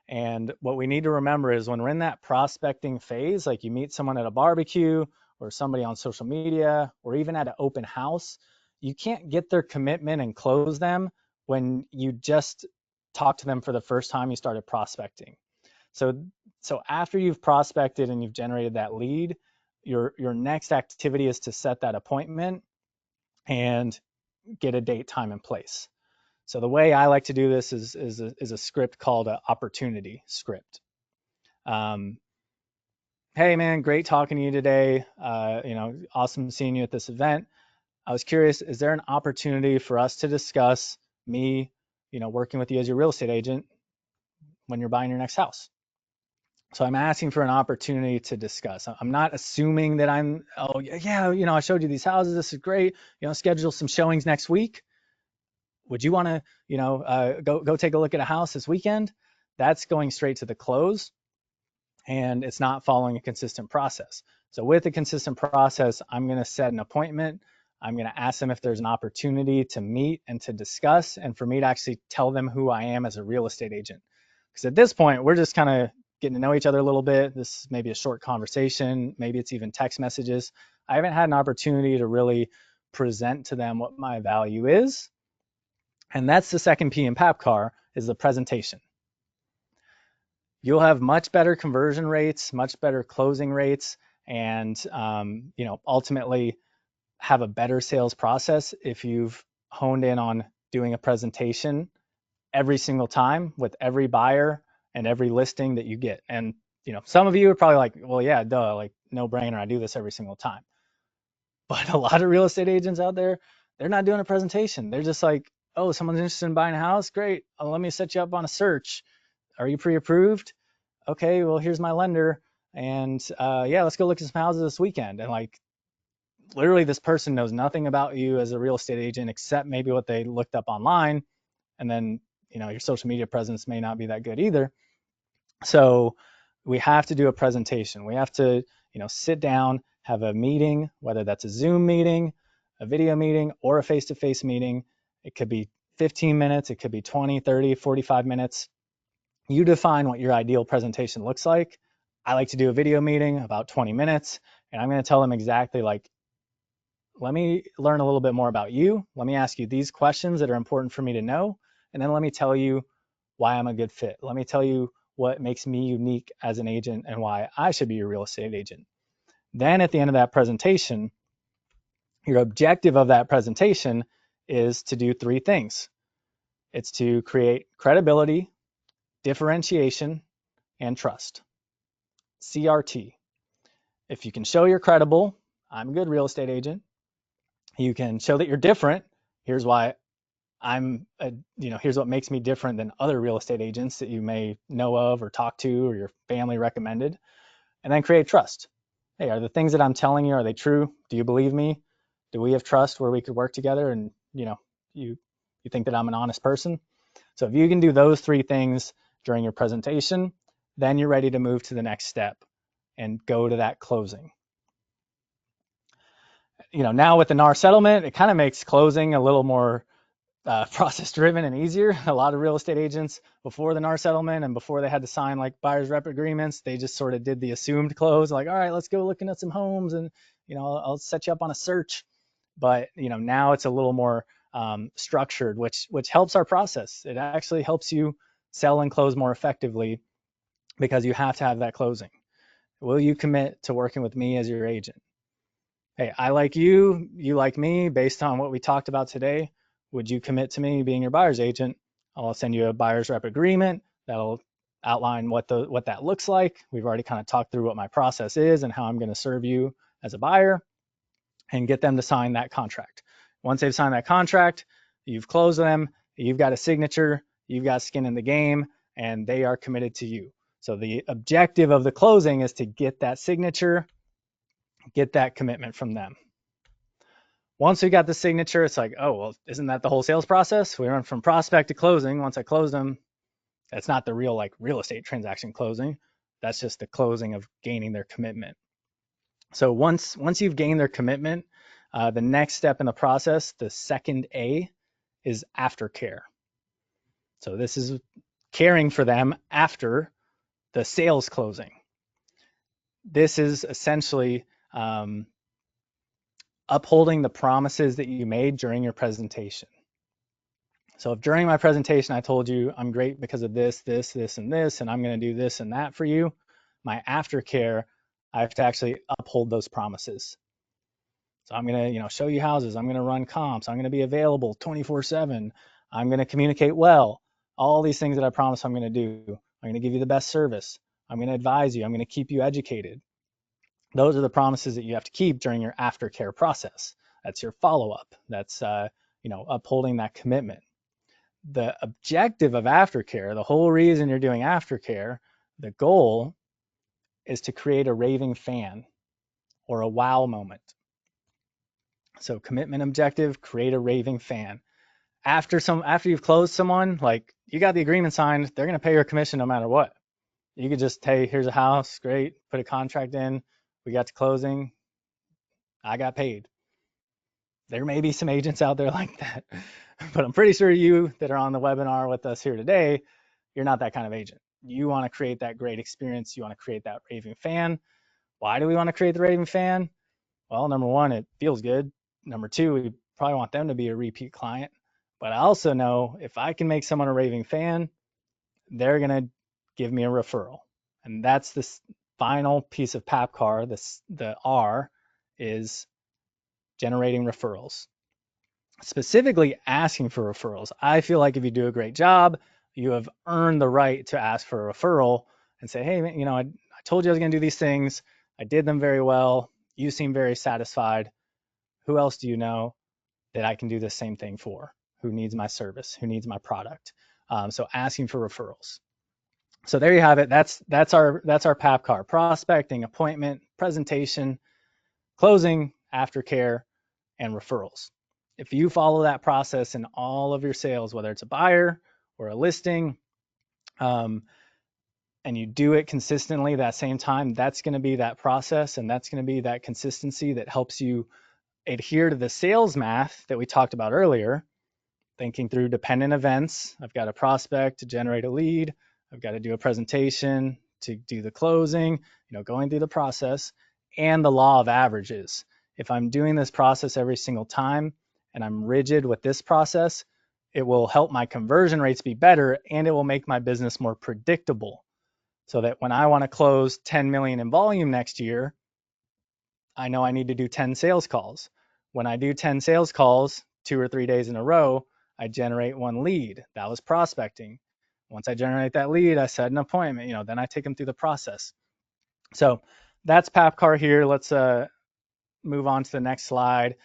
And what we need to remember is when we're in that prospecting phase, like you meet someone at a barbecue or somebody on social media or even at an open house, you can't get their commitment and close them when you just talk to them for the first time you started prospecting. So after you've prospected and you've generated that lead, your next activity is to set that appointment and get a date, time, and place. So the way I like to do this is a script called an opportunity script. Hey man, great talking to you today. Awesome seeing you at this event. I was curious, is there an opportunity for us to discuss me, working with you as your real estate agent when you're buying your next house? So I'm asking for an opportunity to discuss. I'm not assuming that I showed you these houses. This is great. Schedule some showings next week. Would you want to, go take a look at a house this weekend? That's going straight to the close, and it's not following a consistent process. So with a consistent process, I'm going to set an appointment. I'm going to ask them if there's an opportunity to meet and to discuss, and for me to actually tell them who I am as a real estate agent. Because at this point, we're just kind of getting to know each other a little bit. This may be a short conversation. Maybe it's even text messages. I haven't had an opportunity to really present to them what my value is. And that's the second P in PAPCAR, is the presentation. You'll have much better conversion rates, much better closing rates, and ultimately have a better sales process if you've honed in on doing a presentation every single time with every buyer and every listing that you get. And some of you are probably like, well, yeah, duh, like no brainer. I do this every single time. But a lot of real estate agents out there, they're not doing a presentation. They're just like, oh, someone's interested in buying a house. Great. Let me set you up on a search. Are you pre-approved? Okay, well, here's my lender. And let's go look at some houses this weekend. And like, literally this person knows nothing about you as a real estate agent, except maybe what they looked up online. And then, your social media presence may not be that good either. So we have to do a presentation. We have to, sit down, have a meeting, whether that's a Zoom meeting, a video meeting, or a face-to-face meeting. It could be 15 minutes, it could be 20, 30, 45 minutes. You define what your ideal presentation looks like. I like to do a video meeting about 20 minutes, and I'm going to tell them exactly like, let me learn a little bit more about you. Let me ask you these questions that are important for me to know, and then let me tell you why I'm a good fit. Let me tell you what makes me unique as an agent and why I should be your real estate agent. Then at the end of that presentation, your objective of that presentation is to do three things. It's to create credibility, differentiation, and trust. CRT. If you can show you're credible, I'm a good real estate agent. You can show that you're different. Here's why here's what makes me different than other real estate agents that you may know of or talk to or your family recommended. And then create trust. Hey, are the things that I'm telling you, are they true? Do you believe me? Do we have trust where we could work together and, you think that I'm an honest person? So if you can do those three things during your presentation, then you're ready to move to the next step and go to that closing. Now with the NAR settlement, it kind of makes closing a little more process driven and easier. A lot of real estate agents before the NAR settlement and before they had to sign like buyer's rep agreements, they just sort of did the assumed close, like, all right, let's go looking at some homes and, I'll set you up on a search. But, now it's a little more structured, which helps our process. It actually helps you sell and close more effectively because you have to have that closing. Will you commit to working with me as your agent? Hey, I like you, you like me, based on what we talked about today. Would you commit to me being your buyer's agent? I'll send you a buyer's rep agreement that'll outline what that looks like. We've already kind of talked through what my process is and how I'm going to serve you as a buyer, and get them to sign that contract. Once they've signed that contract, you've closed them, you've got a signature, you've got skin in the game, and they are committed to you. So the objective of the closing is to get that signature, get that commitment from them. Once we got the signature, it's like, oh, well, isn't that the whole sales process? We went from prospect to closing. Once I closed them, that's not the real like real estate transaction closing. That's just the closing of gaining their commitment. So once you've gained their commitment, the next step in the process, the second A, is aftercare. So this is caring for them after the sales closing. This is essentially upholding the promises that you made during your presentation. So if during my presentation I told you I'm great because of this, this, this, and this, and I'm going to do this and that for you, my aftercare, I have to actually uphold those promises. So I'm going to, show you houses. I'm going to run comps. I'm going to be available 24/7. I'm going to communicate well. All these things that I promise I'm going to do. I'm going to give you the best service. I'm going to advise you. I'm going to keep you educated. Those are the promises that you have to keep during your aftercare process. That's your follow-up. That's, upholding that commitment. The objective of aftercare, the whole reason you're doing aftercare, the goal is to create a raving fan or a wow moment. So commitment objective, create a raving fan. After you've closed someone, like you got the agreement signed, they're going to pay your commission no matter what. You could just, hey, here's a house, great, put a contract in, we got to closing, I got paid. There may be some agents out there like that, but I'm pretty sure you that are on the webinar with us here today, you're not that kind of agent. You want to create that great experience. You want to create that raving fan. Why do we want to create the raving fan? Well, number one, it feels good. Number two, we probably want them to be a repeat client. But I also know if I can make someone a raving fan, they're going to give me a referral. And that's this final piece of PAPCAR, the R, is generating referrals. Specifically asking for referrals. I feel like if you do a great job, you have earned the right to ask for a referral and say, hey, I told you I was going to do these things. I did them very well. You seem very satisfied. Who else do you know that I can do the same thing for? Who needs my service? Who needs my product? So asking for referrals. So there you have it. That's our PAPCAR: prospecting, appointment, presentation, closing, aftercare, and referrals. If you follow that process in all of your sales, whether it's a buyer or a listing, and you do it consistently that same time, that's going to be that process, and that's going to be that consistency that helps you adhere to the sales math that we talked about earlier, thinking through dependent events. I've got a prospect to generate a lead. I've got to do a presentation to do the closing, going through the process, and the law of averages. If I'm doing this process every single time and I'm rigid with this process, it will help my conversion rates be better, and it will make my business more predictable, so that when I want to close 10 million in volume next year, I know I need to do 10 sales calls. When I do 10 sales calls 2 or 3 days in a row, I generate one lead. That was prospecting. Once I generate that lead, I set an appointment, then I take them through the process. So that's PAPCAR here. Let's move on to the next slide.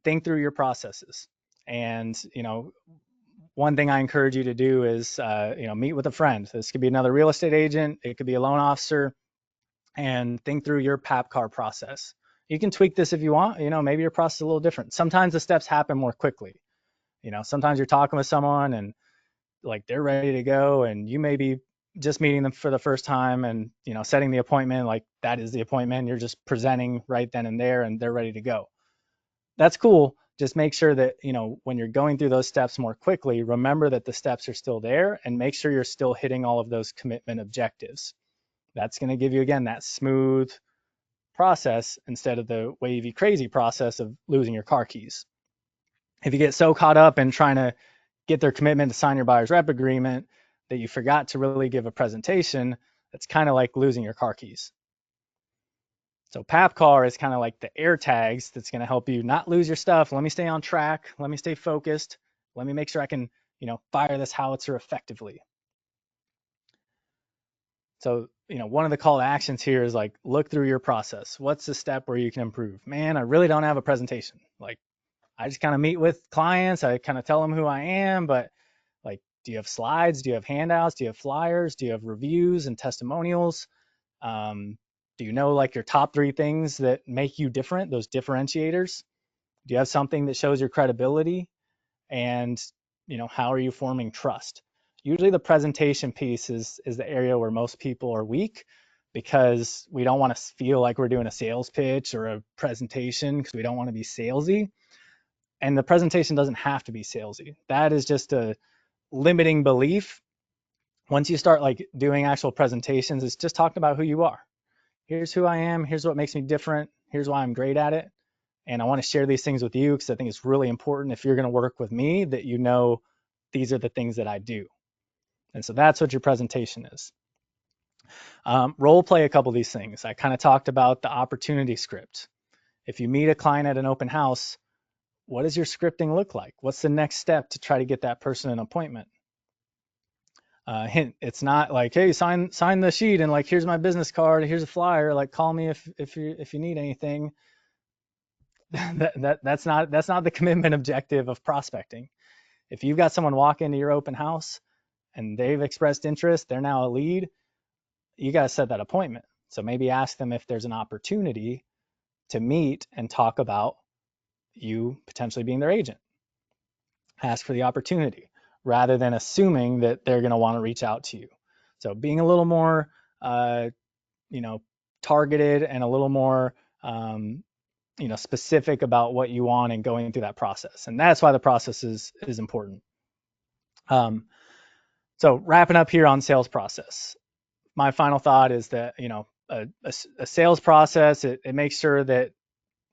Think through your processes. And, one thing I encourage you to do is, meet with a friend. This could be another real estate agent. It could be a loan officer, and think through your PAPCAR process. You can tweak this if you want. Maybe your process is a little different. Sometimes the steps happen more quickly. Sometimes you're talking with someone and like they're ready to go, and you may be just meeting them for the first time and, setting the appointment, like that is the appointment. You're just presenting right then and there and they're ready to go. That's cool. Just make sure that, when you're going through those steps more quickly, remember that the steps are still there, and make sure you're still hitting all of those commitment objectives. That's going to give you, again, that smooth process instead of the wavy, crazy process of losing your car keys. If you get so caught up in trying to get their commitment to sign your buyer's rep agreement that you forgot to really give a presentation, that's kind of like losing your car keys. So PAPCAR is kind of like the air tags that's going to help you not lose your stuff. Let me stay on track. Let me stay focused. Let me make sure I can, fire this howitzer effectively. So, one of the call to actions here is like, look through your process. What's the step where you can improve? Man, I really don't have a presentation. Like, I just kind of meet with clients. I kind of tell them who I am, but like, do you have slides? Do you have handouts? Do you have flyers? Do you have reviews and testimonials? Do you know like your top 3 things that make you different, those differentiators? Do you have something that shows your credibility? And, how are you forming trust? Usually the presentation piece is the area where most people are weak, because we don't want to feel like we're doing a sales pitch or a presentation, because we don't want to be salesy. And the presentation doesn't have to be salesy. That is just a limiting belief. Once you start like doing actual presentations, it's just talking about who you are. Here's who I am. Here's what makes me different. Here's why I'm great at it. And I want to share these things with you, because I think it's really important, if you're going to work with me, that these are the things that I do. And so that's what your presentation is. Role play a couple of these things. I kind of talked about the opportunity script. If you meet a client at an open house, what does your scripting look like? What's the next step to try to get that person an appointment? Hint, it's not like, hey, sign the sheet and like, here's my business card, here's a flyer, like call me if you need anything. That's not the commitment objective of prospecting. If you've got someone walk into your open house and they've expressed interest, they're now a lead, you got to set that appointment. So maybe ask them if there's an opportunity to meet and talk about you potentially being their agent. Ask for the opportunity rather than assuming that they're going to want to reach out to you. So being a little more, targeted and a little more, specific about what you want and going through that process. And that's why the process is important. So wrapping up here on sales process, my final thought is that, a sales process, it makes sure that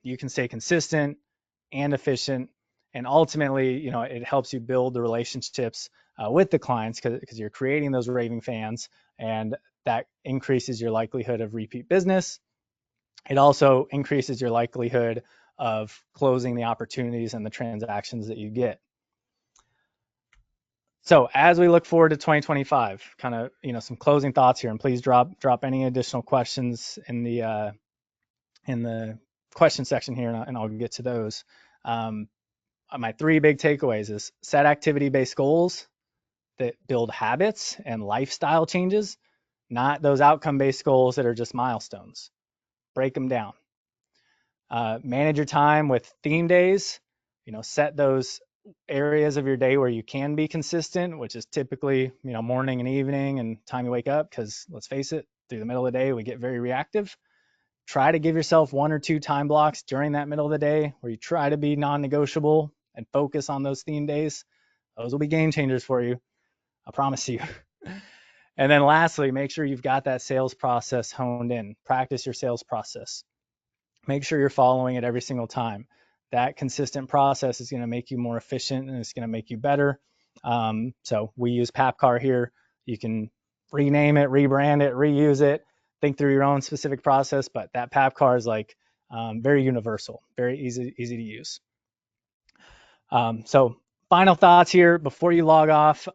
you can stay consistent and efficient. And ultimately, it helps you build the relationships with the clients, because you're creating those raving fans, and that increases your likelihood of repeat business. It also increases your likelihood of closing the opportunities and the transactions that you get. So as we look forward to 2025, kind of, some closing thoughts here, and please drop any additional questions in the question section here, and I'll get to those. My 3 big takeaways is set activity-based goals that build habits and lifestyle changes, not those outcome-based goals that are just milestones. Break them down. Manage your time with theme days. Set those areas of your day where you can be consistent, which is typically, morning and evening and time you wake up, because let's face it, through the middle of the day, we get very reactive. Try to give yourself 1 or 2 time blocks during that middle of the day where you try to be non-negotiable and focus on those theme days. Those will be game changers for you. I promise you. And then lastly, make sure you've got that sales process honed in. Practice your sales process. Make sure you're following it every single time. That consistent process is going to make you more efficient, and it's going to make you better. So we use PAPCAR here. You can rename it, rebrand it, reuse it, think through your own specific process, but that PAPCAR is like very universal, very easy to use. So final thoughts here before you log off.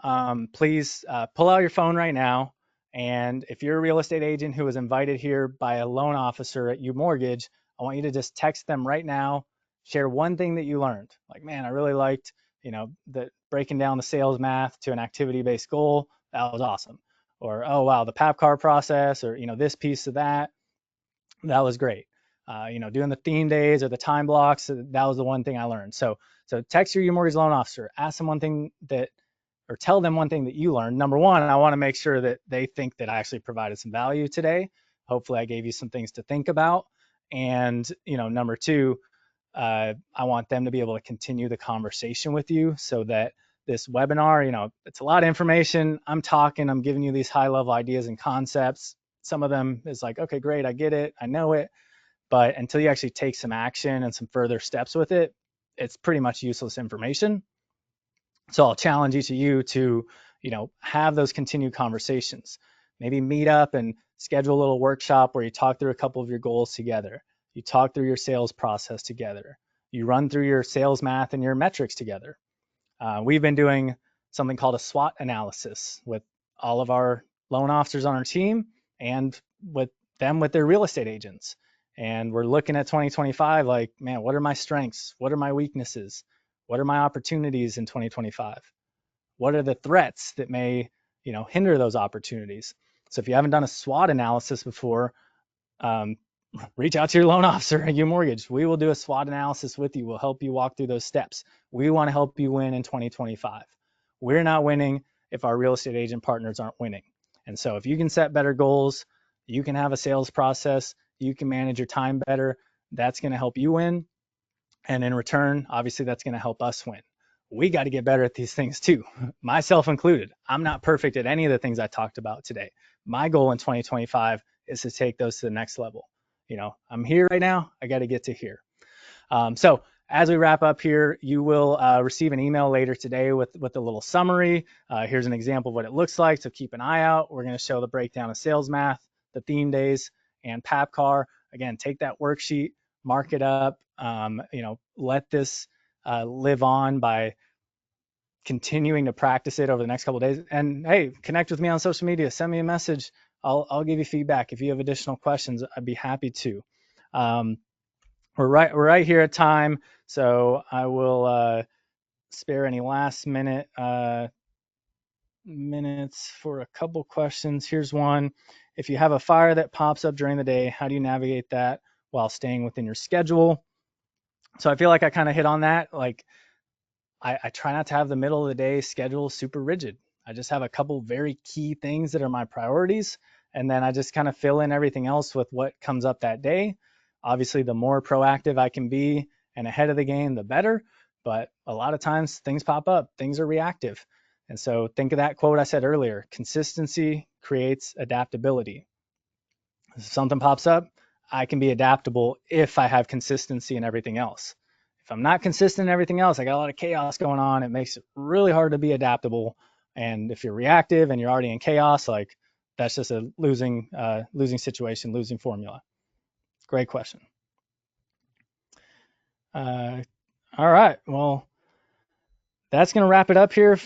Please pull out your phone right now. And if you're a real estate agent who was invited here by a loan officer at UMortgage, I want you to just text them right now. Share one thing that you learned. Like, man, I really liked, the breaking down the sales math to an activity-based goal. That was awesome. Or, oh, wow, the PAPCAR process, or, this piece of that was great. Doing the theme days or the time blocks, that was the one thing I learned. So text your UMortgage loan officer, ask them one thing or tell them one thing that you learned. Number one, I want to make sure that they think that I actually provided some value today. Hopefully I gave you some things to think about. And, number 2, I want them to be able to continue the conversation with you, so that this webinar, it's a lot of information. I'm giving you these high level ideas and concepts. Some of them is like, okay, great, I get it, I know it. But until you actually take some action and some further steps with it, it's pretty much useless information. So I'll challenge each of you to, have those continued conversations. Maybe meet up and schedule a little workshop where you talk through a couple of your goals together. You talk through your sales process together. You run through your sales math and your metrics together. We've been doing something called a SWOT analysis with all of our loan officers on our team, and with their real estate agents. And we're looking at 2025 like, man, what are my strengths? What are my weaknesses? What are my opportunities in 2025? What are the threats that may, hinder those opportunities? So if you haven't done a SWOT analysis before, reach out to your loan officer at UMortgage. We will do a SWOT analysis with you. We'll help you walk through those steps. We want to help you win in 2025. We're not winning if our real estate agent partners aren't winning. And so if you can set better goals, you can have a sales process, you can manage your time better, that's going to help you win. And in return, obviously, that's going to help us win. We got to get better at these things too, myself included. I'm not perfect at any of the things I talked about today. My goal in 2025 is to take those to the next level. I'm here right now. I got to get to here. So as we wrap up here, you will receive an email later today with a little summary. Here's an example of what it looks like. So keep an eye out. We're going to show the breakdown of sales math, the theme days, and PAPCAR. Again, take that worksheet, mark it up. Let this live on by continuing to practice it over the next couple of days. And hey, connect with me on social media. Send me a message. I'll give you feedback. If you have additional questions, I'd be happy to. We're right here at time, so I will spare any last minutes for a couple questions. Here's one. If you have a fire that pops up during the day, how do you navigate that while staying within your schedule? So I feel like I kind of hit on that. Like I try not to have the middle of the day schedule super rigid. I just have a couple very key things that are my priorities, and then I just kind of fill in everything else with what comes up that day. Obviously, the more proactive I can be and ahead of the game, the better. But a lot of times things pop up, things are reactive. And so think of that quote I said earlier, consistency creates adaptability. If something pops up, I can be adaptable if I have consistency in everything else. If I'm not consistent in everything else, I got a lot of chaos going on. It makes it really hard to be adaptable. And if you're reactive and you're already in chaos, like that's just a losing situation, losing formula. Great question. All right. Well, that's going to wrap it up here.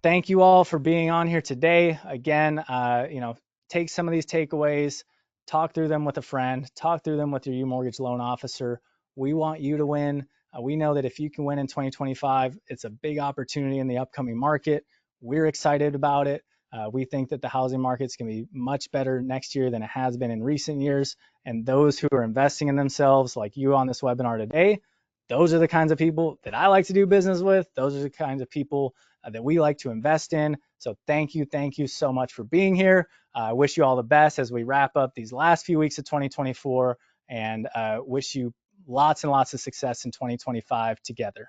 Thank you all for being on here today. Again, take some of these takeaways, talk through them with a friend, talk through them with your UMortgage loan officer. We want you to win. We know that if you can win in 2025, it's a big opportunity in the upcoming market. We're excited about it. We think that the housing market's going to be much better next year than it has been in recent years. And those who are investing in themselves, like you on this webinar today, those are the kinds of people that I like to do business with. Those are the kinds of people that we like to invest in. So thank you so much for being here. I wish you all the best as we wrap up these last few weeks of 2024, and wish you lots and lots of success in 2025 together.